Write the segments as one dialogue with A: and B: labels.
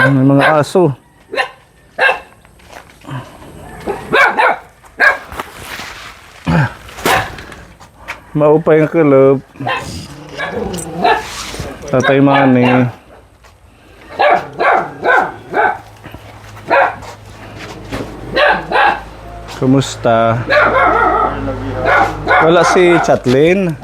A: May mga aso. Maupay ang kulop. Tatay Manny. Kumusta? Wala si Chatlin?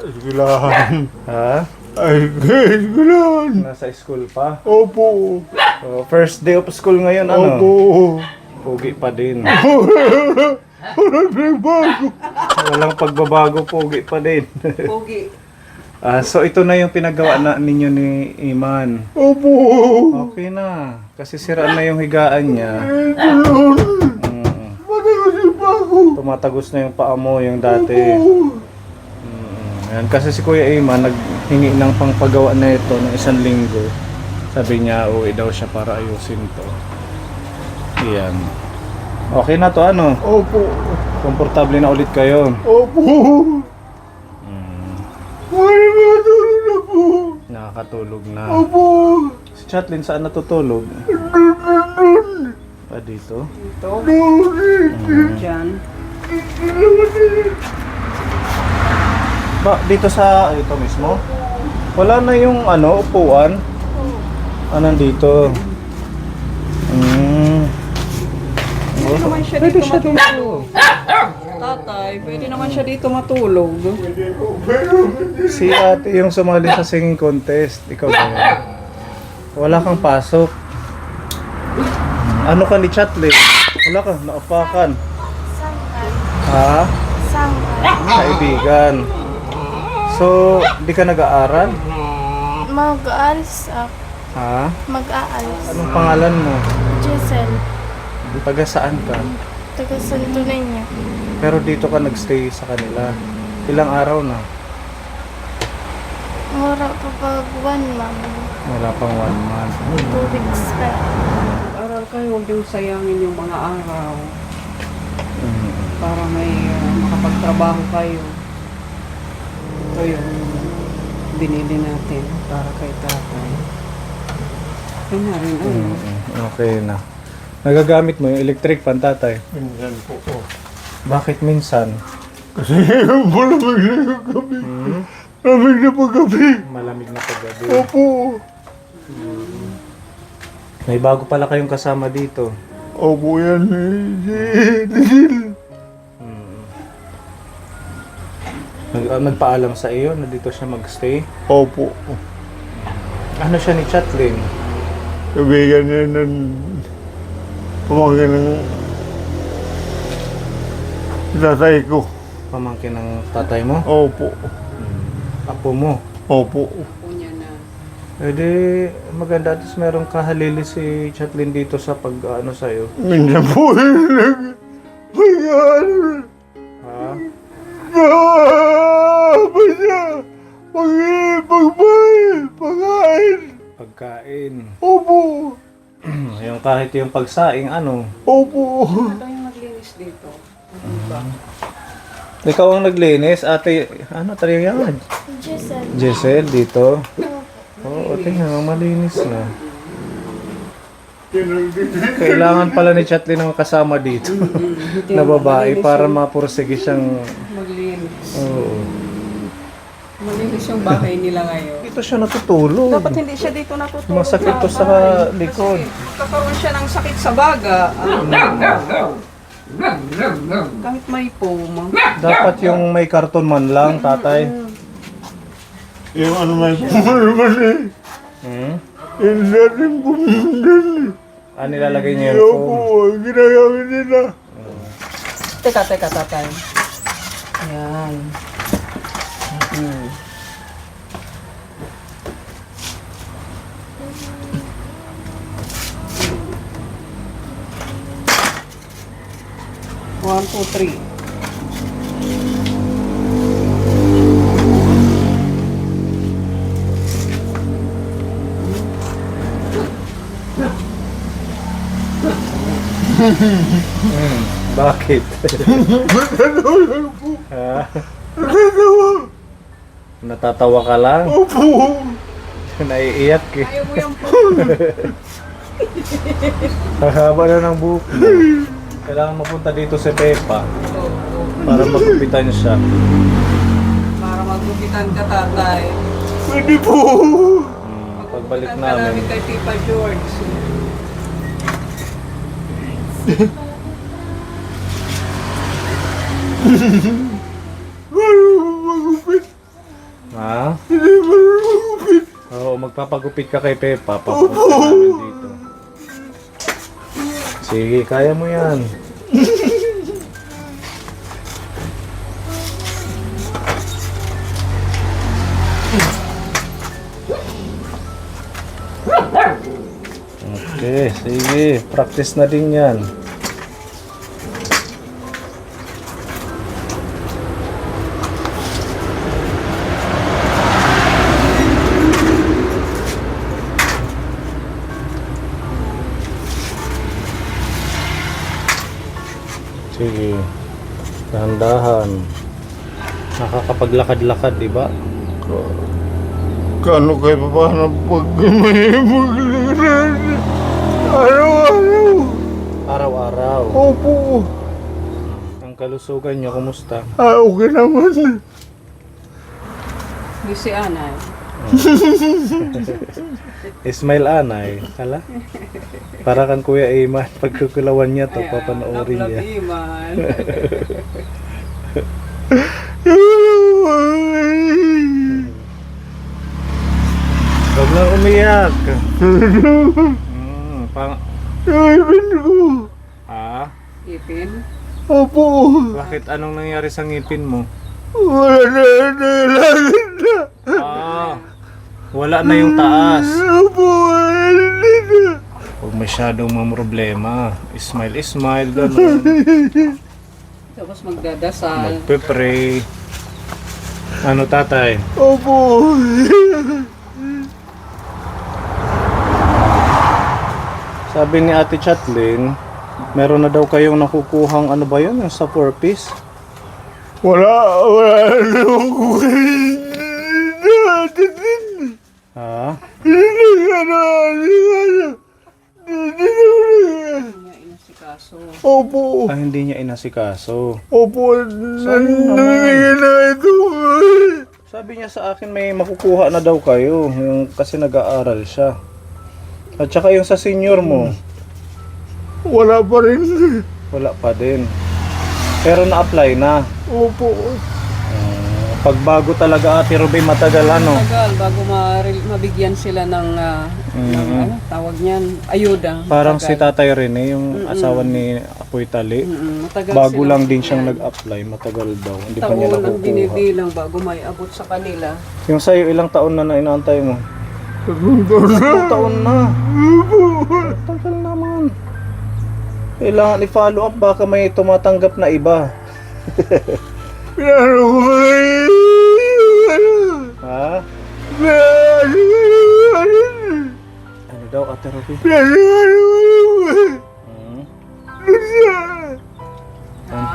B: Eskwelahan.
A: Ha?
B: Ay, eskwelahan.
A: Nasa school pa?
B: Opo.
A: So, first day of school ngayon, ano?
B: Opo.
A: Pogi pa din.
B: Walang nagbago.
A: Walang pagbabago, pogi pa din.
C: Pogi.
A: So ito na yung pinagawa na ninyo ni Iman.
B: Opo.
A: Okay na. Kasi sira na yung higaan niya.
B: Matagal yung bago.
A: Tumatagos na yung paa mo, yung dati. Yan. Kasi si Kuya Iman naghingi ng pangpagawa na ito ng 1 linggo. Sabi niya, uwi daw siya para ayusin to. Yan. Okay na to, ano?
B: Opo.
A: Komportable na ulit kayo.
B: Opo. May matulog na po.
A: Nakakatulog na.
B: Opo.
A: Si Chatlin saan natutulog?
B: Dun.
A: Dito?
C: Ito.
B: Dun.
C: Diyan.
A: Dito sa ito mismo? Wala na yung ano, upuan? Nandito?
C: Pwede naman siya dito matulog. Tatay, pwede naman siya dito matulog.
A: Si ate yung sumali sa singing contest. Ikaw ba yun? Wala kang pasok. Ano ka ni Chatlin? Wala ka, naupakan. Ha? Kaibigan. So, di ka nag-aaral?
D: Mag-aalis ako.
A: Ha?
D: Mag-aalis.
A: Anong pangalan mo?
D: Giselle.
A: Taga saan ka?
D: Taga Santo Niño.
A: Pero dito ka nagstay sa kanila. Ilang araw na?
D: Mura pa pag 1 month.
A: Wala pang 1 month.
D: 2 weeks pa.
C: Aral kayo, huwag yung sayangin yung mga araw.
A: Mm.
C: Para may makapagtrabaho kayo. Ito yung binili natin para kay tatay. Ito na rin, ano.
A: Okay na. Nagagamit mo yung electric fan, tatay?
B: Minsan po.
A: Bakit minsan?
B: Kasi malamig na yung gabi. Malamig na paggabi.
A: Malamig na paggabi.
B: Opo.
A: May bago pala kayong kasama dito.
B: Opo yan. Dil.
A: Nagpaalam sa iyo na dito siya magstay.
B: Opo.
A: Ano siya ni Chatlin?
B: Kaibigan niya ng pamangkin ng tatay ko.
A: Pamangkin ng tatay mo?
B: Opo.
A: Apo mo?
B: Opo.
C: Punya na.
A: Edi maganda. Tapos merong kahalili si Chatlin dito sa pag-ano sa'yo.
B: Minsan po yun. Pagkaan.
A: Ha?
B: Basta. Pagkain.
A: Pagkain.
B: Opo.
A: Yung kahit yung pagsaing, ano?
B: Opo.
C: Ito yung naglinis dito.
A: Ikaw ang naglinis, ate, ano, tayo yan?
D: Giselle.
A: Giselle, dito? Oo, tingnan, malinis na. Kailangan pala ni Chatlin ng kasama dito. Na babae para mapursige siyang...
C: Maglinis.
A: Oo.
C: Malinis yung bahay nila ngayon.
A: Dito siya natutulog.
C: Dapat hindi siya dito natutulog.
A: Masakit to sa likod.
C: Kasi magkakaroon siya ng sakit sa baga. Kahit may puma.
A: Dapat yung may karton man lang, tatay.
B: Yung ano may pumundan eh.
A: Hmm?
B: Yung dating pumundan eh.
A: Nilalagay niya
B: Yung
A: yung
B: po,
A: foam.
B: ginagamit nila.
C: Teka, tatay. Yan. One, two, three.
A: Bakit?
B: Natatawa po.
A: Ha?
B: Natatawa.
A: Natatawa ka lang?
B: Opo.
A: Naiiyak eh.
C: Ayaw mo yung phone.
A: Hahaba na ng buhok mo. Kailangan mapunta dito si Pepa para magupitan siya.
C: Para magbukitan ka, tatay.
B: Pwede po.
A: Pagbalik
C: Magbukitan ka namin
A: namin.
C: kay Tita George.
B: Marunong magupit.
A: Ha?
B: Hindi marunong magupit.
A: Oo, magpapagupit ka kay Pepa. Papunta namin dito. Sige, kaya mo yan. Okay, sige. Practice na din yan. Sige. Dahan-dahan. Nakakapaglakad-lakad, di ba?
B: Kano kayo paano pag may maglakad? Araw-araw.
A: Araw-araw.
B: Opo.
A: Ang kalusugan nyo, kumusta?
B: Okay naman.
C: Di si Anay.
A: Ismail Anay. Hala? Para kan Kuya Iman. Pagkukulawan niya to, papanoorin niya.
C: Iman.
A: Huwag lang umiyak. Pang...
B: Ipin ko.
A: Ah?
C: Ipin.
B: Opo.
A: Bakit anong nangyari sa ngipin mo?
B: Wala na.
A: Ah, wala na yung taas.
B: Opo, wala na.
A: Huwag masyadong mamroblema. Smile, gano'n.
C: Tapos magdadasal.
A: Magpe-pray. Ano tatay?
B: Opo.
A: Sabi ni Ate Chatlin, meron na daw kayong nakukuhang ano ba yun? Yung sa 4-piece?
B: Wala na akong
A: Ha?
C: Niya inasikaso.
B: Opo.
A: Ah, hindi niya inasikaso.
B: Opo. Nangyayari na ito.
A: Sabi niya sa akin may makukuha na daw kayo. Yung, kasi nag-aaral siya. At saka yung sa senior mo,
B: Wala pa rin.
A: wala pa din. Pero na-apply na.
B: Opo.
A: Pagbago talaga Ate Ruby, matagal ano.
C: Tagal bago mabigyan sila ng, ng ano, tawag niyan, ayuda.
A: Parang si
C: Matagal.
A: Tatay Rene, yung asawa ni Apoy Tali.
C: Matagal
A: Bago
C: silang
A: lang din siyang
C: bigyan.
A: nag-apply, matagal daw. Hindi pa niya
C: Taon ang
A: nakukuha.
C: binibilang bago may abot sa kanila.
A: Yung sa'yo, ilang taon na inaantay mo?
B: Tatlong taon na.
A: Ilang taon na. Tagal naman. Kailangan i-follow up, baka may tumatanggap na iba.
B: Pinano ko
A: Ha? Ano daw, Ate Ruby? Hmm?
C: Ha?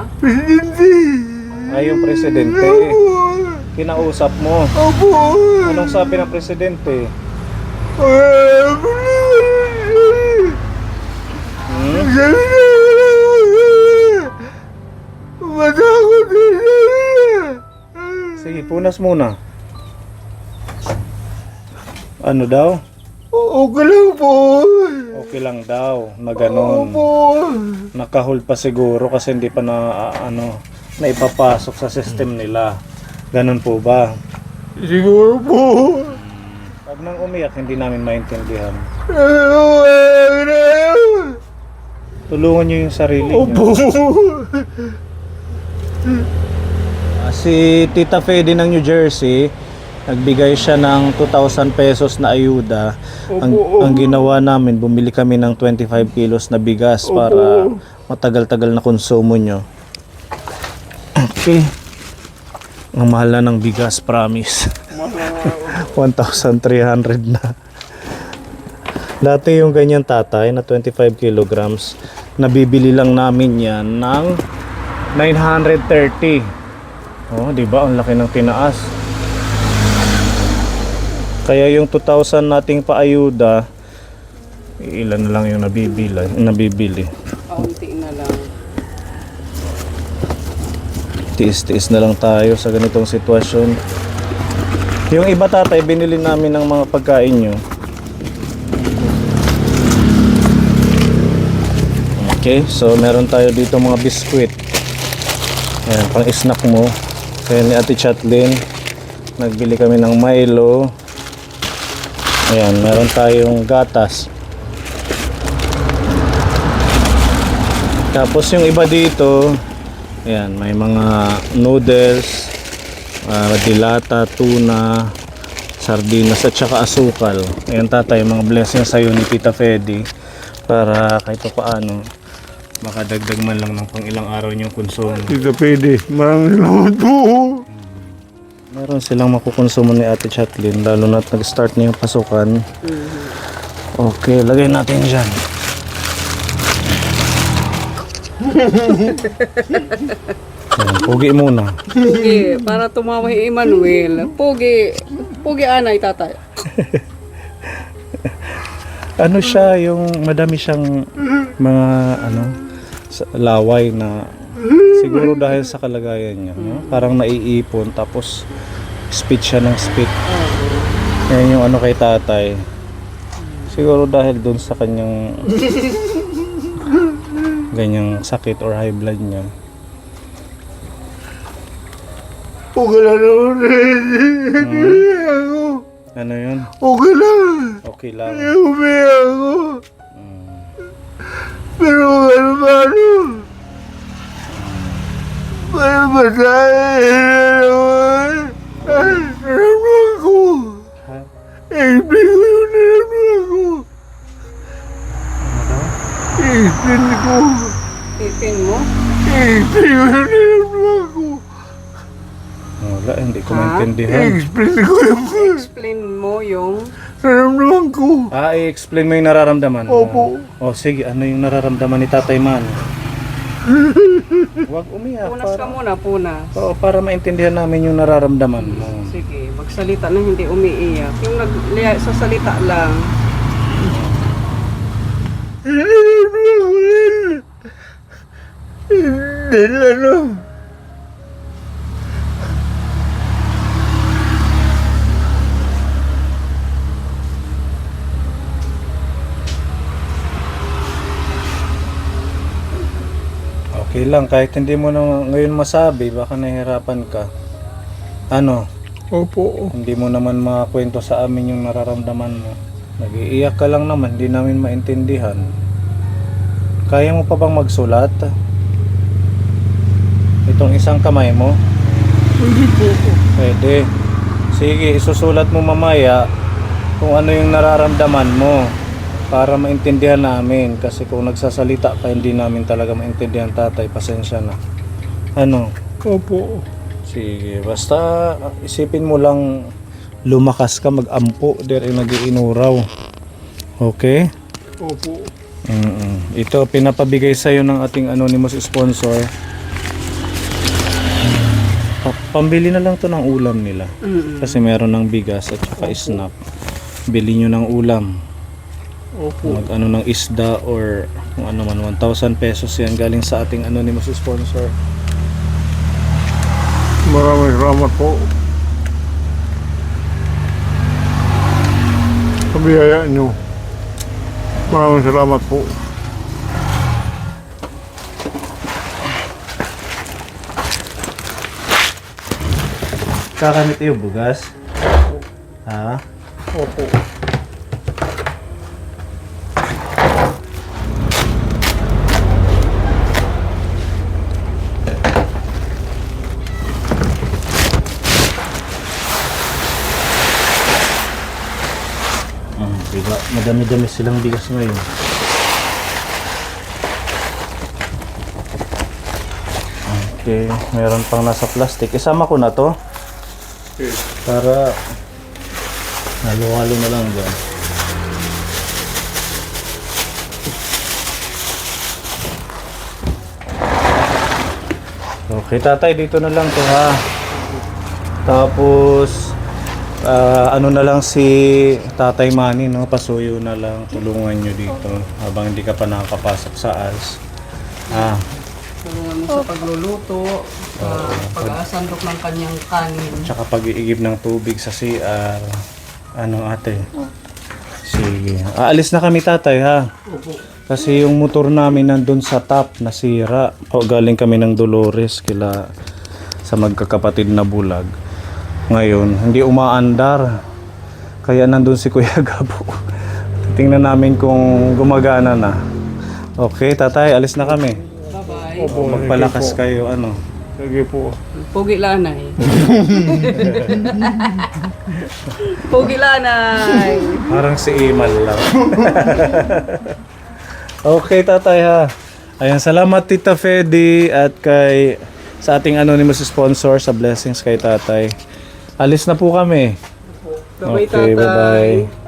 A: Ay, yung presidente. Kinausap mo.
B: Opo.
A: Anong sabi ng presidente? Hmm?
B: Matakot
A: Sige, punas muna. Ano daw?
B: Okay lang po.
A: Okay lang daw, na ganon.
B: Opo.
A: Nakahold pa siguro kasi hindi pa na, na ipapasok sa system nila. Ganon po ba?
B: Siguro po.
A: Pag nang umiyak, hindi namin maintindihan. Tulungan nyo yung sarili
B: Opo.
A: nyo. Si Tita Fede ng New Jersey, nagbigay siya ng 2,000 pesos na ayuda. Ang ginawa namin, bumili kami ng 25 kilos na bigas para matagal-tagal na konsumo nyo. Okay. Ang mahal na ng bigas, promise. 1,300 na. Dati yung ganyan tatay na 25 kilograms, nabibili lang namin yan ng 930. Oh, di ba? Ang laki ng tinaas. Kaya yung 2,000 nating paayuda, ilan na lang yung nabibili.
C: Kaunti na lang.
A: Tiis-tiis na lang tayo sa ganitong sitwasyon. Yung iba tatay, binili namin ng mga pagkain nyo. Okay, so meron tayo dito mga biskwit. Ayan, pang snack mo. Kaya ni Ate Chatlin, nagbili kami ng Milo. Ayan, meron tayong gatas. Tapos yung iba dito, ayan, may mga noodles, dilata, tuna, sardinas at saka asukal. Ayan tatay, mga blessings sa'yo ni Tita Fedy para kahit pa paano makadagdag man lang ng pang ilang araw niyong konsumo.
B: Tita Pwede, maraming salamat po.
A: Meron silang makukonsumo ni Ate Chatlin lalo na't nag-start na yung pasukan. Okay, lagay natin dyan. Ayan, pugi muna.
C: Pugi, para tumawa si Emmanuel. Pugi, pugi anay tatay.
A: Ano siya, yung madami siyang mga laway na siguro dahil sa kalagayan niya, no? Parang naiipon tapos spit siya ng spit. Yan yung ano kay tatay. Siguro dahil doon sa kanyang ganyang sakit or high blood niya.
B: Okay lang naman ako.
A: Ano yun?
B: Okay lang.
A: Okay lang.
B: Umiyak ako. Pero ano ba ano? Para masaya naman. Naramdaman ko.
A: Ha?
B: I-explain ko yung naramdaman ko.
A: Ano daw?
B: I-explain ko.
C: Ipin mo?
B: I-explain ko yung naramdaman ko.
A: Wala, hindi ko
C: Ha?
A: maintindihan.
B: I-explain ko yung
C: Explain mo yung...
B: naramdaman ko.
A: I-explain mo yung nararamdaman mo.
B: Opo.
A: O sige, ano yung nararamdaman ni Tatay Man? Huwag umiyak.
C: Punas ka muna, punas.
A: Oo, para maintindihan namin yung nararamdaman mo.
C: Sige, magsalita na hindi umiiyak. Yung sa salita lang.
B: Naramdaman ko rin. Dahil ano?
A: Okay lang, kahit hindi mo na ngayon masabi, baka nahihirapan ka. Ano,
B: Opo.
A: hindi mo naman makakwento sa amin yung nararamdaman mo. Nag-iiyak ka lang naman, hindi namin maintindihan. Kaya mo pa bang magsulat? Itong isang kamay mo?
B: Hindi po.
A: Pwede. Sige, isusulat mo mamaya kung ano yung nararamdaman mo para maintindihan namin. Kasi kung nagsasalita ka, hindi namin talaga maintindihan tatay. Pasensya na. Ano?
B: Opo.
A: Sige, basta isipin mo lang lumakas ka, mag-ampo. Dere nag-iinuraw. Okay?
B: Opo.
A: Ito, pinapabigay sa'yo ng ating anonymous sponsor. Pambili na lang to ng ulam nila. Kasi meron ng bigas at saka snack. Bili nyo ng ulam.
B: Opo.
A: Mag ano ng isda or kung ano man, 1,000 pesos yan galing sa ating anonymous sponsor.
B: Maraming salamat po. Sa biyaya nyo. Maraming salamat po.
A: Kakamit yung bugas? Ha?
B: Opo.
A: Diba? Madami-dami silang bigas ngayon. Okay, meron pang nasa plastic. Isama ko na to. Para halo-halo na lang dyan. Okay tatay, dito na lang to ha. Tapos Ano na lang si Tatay Manny, no? Pasuyo na lang, tulungan nyo dito habang hindi ka pa nakakapasok sa ALS.
C: Tulungan mo sa pagluluto, sa pag-aasandok ng kanyang kanin.
A: Tsaka pag-iigib ng tubig sa CR. Ano ate? Sige. Aalis na kami tatay ha. Kasi yung motor namin nandun sa top nasira. O galing kami ng Dolores kila sa magkakapatid na bulag. Ngayon, hindi umaandar. Kaya nandun si Kuya Gabo. Tingnan namin kung gumagana na. Okay, tatay, alis na kami.
C: Bye-bye.
B: Opo,
A: Magpalakas kayo, ano.
B: Sige po.
C: Pogi lanay. Pogi lanay.
A: Parang si Imal lang. Okay, tatay ha. Ayan, salamat Tita Fedy at kay sa ating anonymous sponsor sa blessings kay tatay. Alis na po kami.
C: Bye-bye,
A: Okay,
C: tatay.
A: bye-bye.